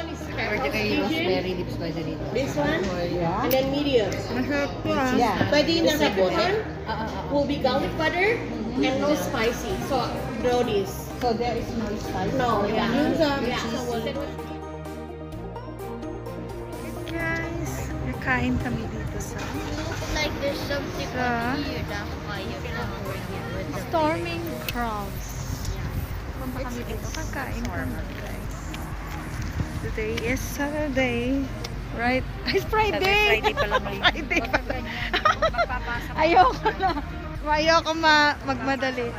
one is Pwede kayo rosemary lips pwede dito. This one? Yeah. And then medium. Masarap to ah. Yeah. Pwede yung nasa bottom. Will be garlic butter and no spicy. So, draw this. So there is no spice. No, yeah. Yung sa Yeah. Guys, nakain kami dito sa Like there's something Ah. on here, that's why you're not working with the Storming Crowds. Punta kami dito, kakain kami guys. Today is Saturday. Right? It's Friday! Friday pala may. Friday pala. Ayoko na. Ayoko magmadali.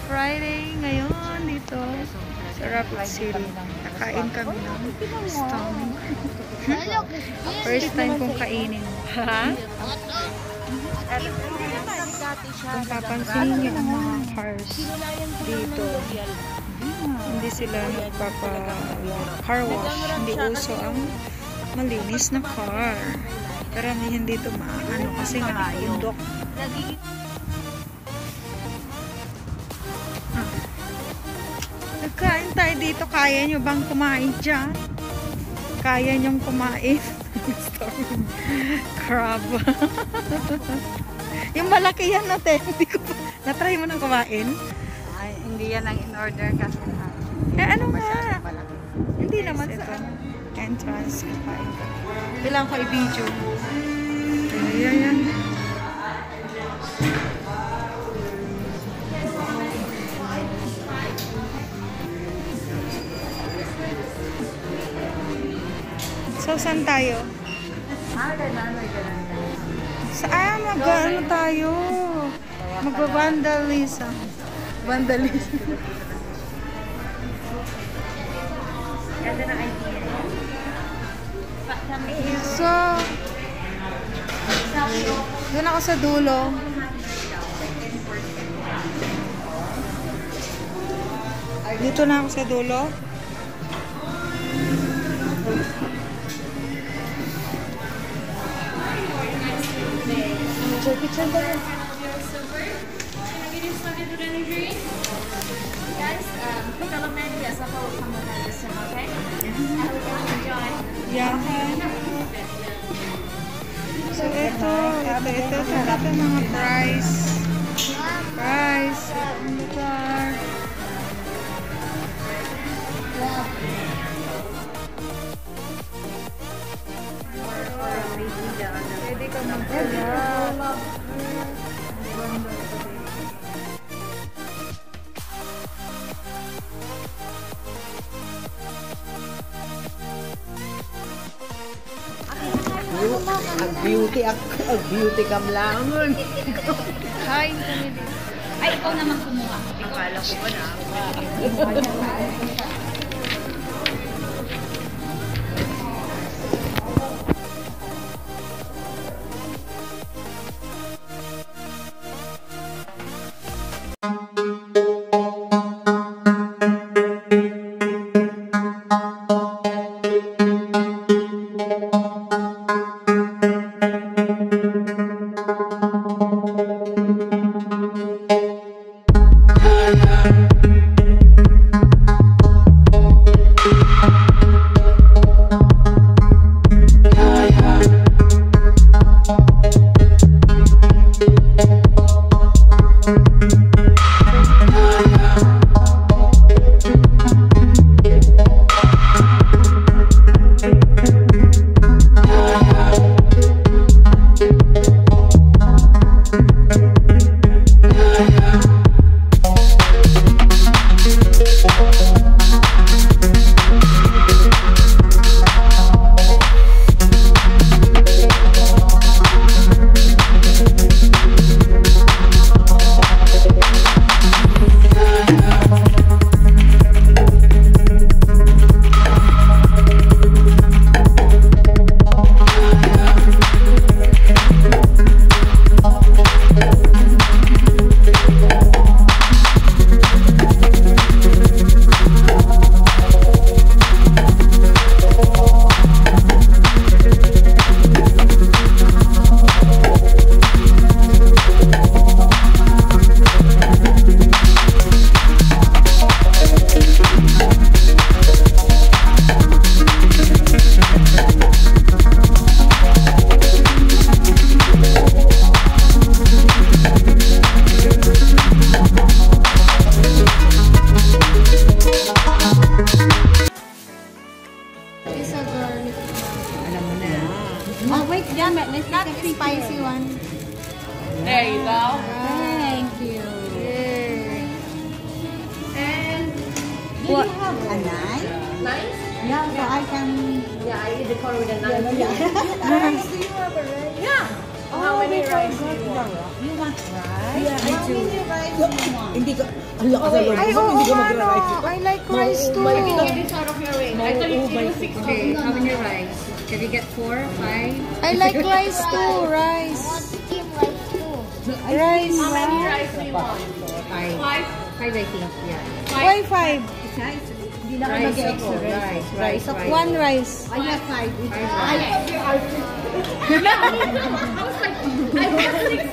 Friday ngayon dito sa Rapid City. Nakain kami ng Storming Crowds. First time kong kainin. Ha? Kung papansinin niyo ang mga cars dito, hindi sila nagpapa-car wash. Hindi uso ang malinis na car. Karamihan dito maano kasi nga bundok. Nagkain tayo dito. Kaya nyo bang kumain dyan? Kaya nyong kumain? Storming crab. Yung malaki yan natin. Hindi ko pa. Na-try mo nang kumain? Ay, hindi yan ang in-order kasi na. Eh ano nga? Malaki. Hindi naman sa entrance. Kakain ka. Kailangan ko i-video. Ayan. So, saan tayo? Saan? Mag-ano tayo? Mag-vandalism. Vandalism. Ganda ng idea. So, doon ako sa dulo. Dito na ako sa dulo. Picture ba yun? Yeah. So, ito mga price. Car. Pwede ka mag-collab. Ang beauty cam lang. Kain kami dito. Ay, ikaw naman kumuha. Akala ko ba na? What? A knife? Nice? Yeah, so I can... Yeah, I eat the corn with a knife. Rice, do you have a rice? Yeah. How many rice do you want? You want rice? Yeah, I How do. many rice do you want? Hindi ka, ang lakas wait. ng Ay, loob mo, oo hindi ka nga, magra-rice. no. I like rice too. Why did you get this out of your range? I thought you were 60. Okay, how many rice? Can you get 4, 5? I like rice too. Rice. Team rice too. Rice. How many rice do you want? 5. 5? 5 I think, yeah. Why 5? Hindi na kayo mag-extra rice. Rice. One rice. I have 5. I was like, I have 6.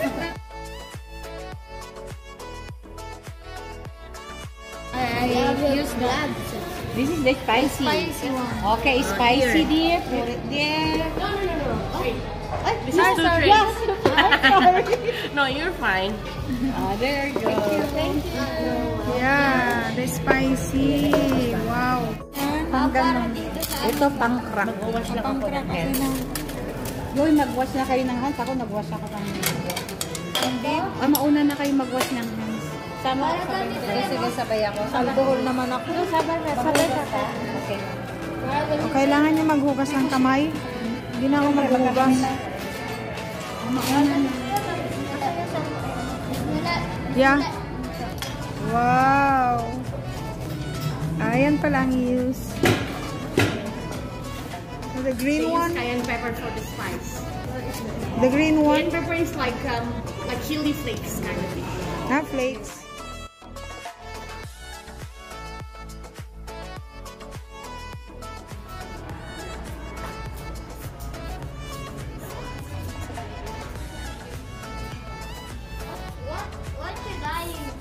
I use that. This is the spicy. Spicy one. Okay, spicy dear. Put it there. No. Wait. This is I'm 2 sorry. trays. No, you're fine. There you go. Thank you. Yeah, the spicy. Wow. Para dito sa Ito pang-crack. Mag-wash lang ako ng hands. Yoy, mag-wash na kayo ng hands. Ako nag-wash ako ng hands. Mauna na kayo mag-wash ng hands. Sama ako. Sige, sabay ako. Alcohol naman ako. Sabay ka. Okay. O, kailangan niya maghugas ng kamay. Hindi na ako maghugas. Yeah. Wow. Ayan pala ang use. The green They use one. cayenne pepper for the spice. The green one. Cayenne pepper is like chili flakes kind of thing. Na flakes. What should I use?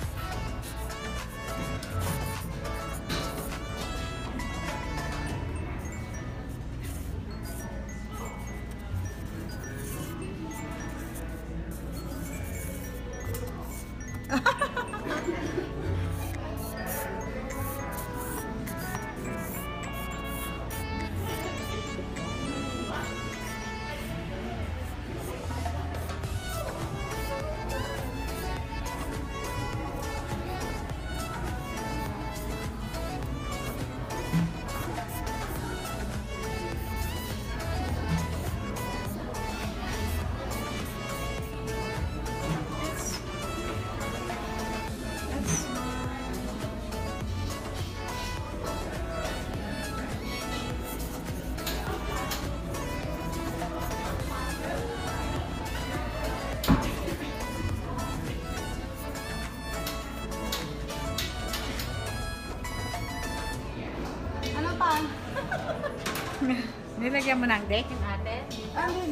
Nilagyan mo ng date yung ate?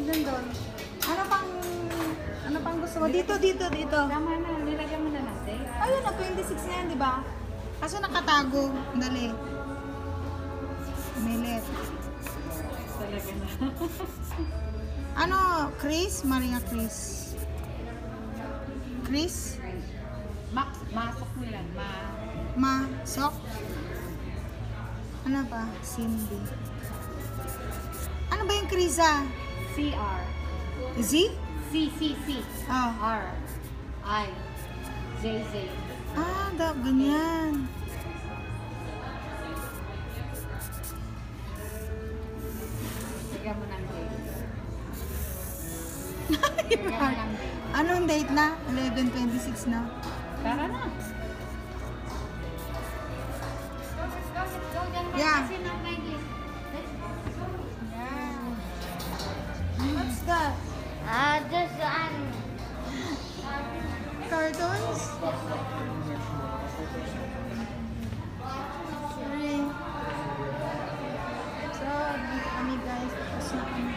Doon. Ano pang gusto mo? Dito. Tama na, nilagyan mo na ng date. Ayun na, 26 na yan, di ba? Kaso nakatago. Dali. Milit. Talaga na. Ano, Chris? Maria Chris. Chris? Masok mo lang, Sok? Ano ba? Cindy. Ano ba yung Krisa? CR. Z? C. Oh. R. I. Z. Ah, ganyan. Lagyan mo ng date. Lagyan mo ng date. Anong date na? 11:26 na. Tara na. Yeah. What's that? Just Cartoons? Sorry. So, dito kami guys. Tapos na kami.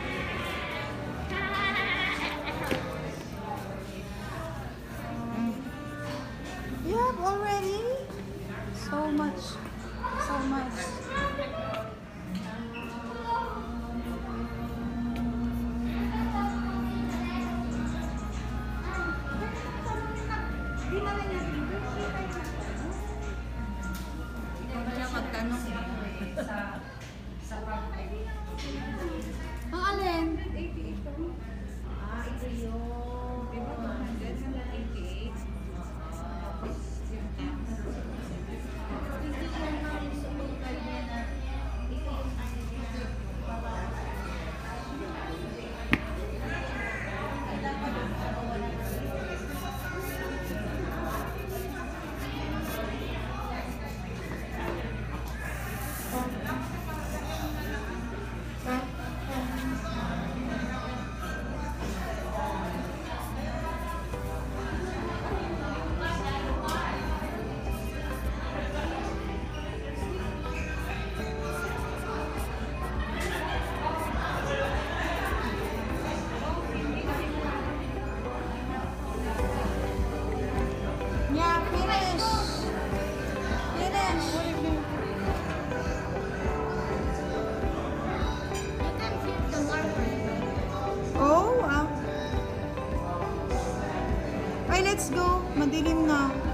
You have already? So much. Ang alin? let's go. Madilim na.